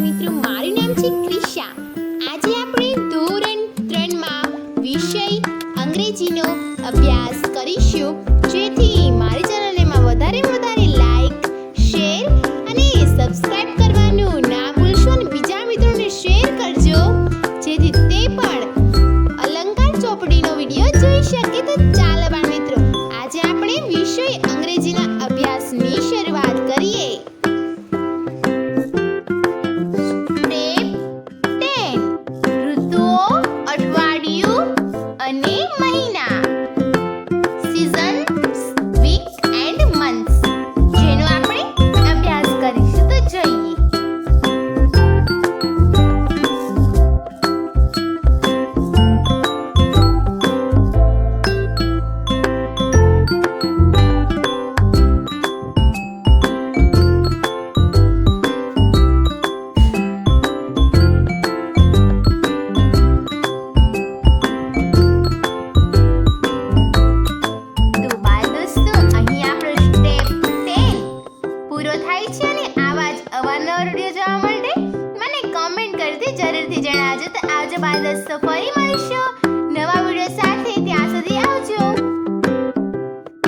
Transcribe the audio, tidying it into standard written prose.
મિત્રો, મારું નામ છે ક્રિશા. આજે આપણે ધોરણ 3 માં વિષય અંગ્રેજીનો અભ્યાસ કરીશું, જેથી મારી ચેનલને વધારે લાઈક, શેર અને સબસ્ક્રાઇબ કરવાનું ના ભૂલશો અને બીજા મિત્રોને શેર કરજો, જેથી તે પણ અલંકાર ચોપડીનો વિડીયો જોઈ શકે. તો ચાલો બાળ મિત્રો, આજે આપણે વિષય અંગ્રેજીના અભ્યાસની શરૂઆત કરીએ. અને મહિના, સીઝન્સ, વીક એન્ડ મંથ્સ, જેનો આપણે અભ્યાસ કરીશું. તો જોઈએ. અવારનવાર વિડીયો જોવા માટે મને કોમેન્ટ કરતી જરૂરથી જણાવજો. તો આવજો બાળ દોસ્તો, ફરી મળીશું.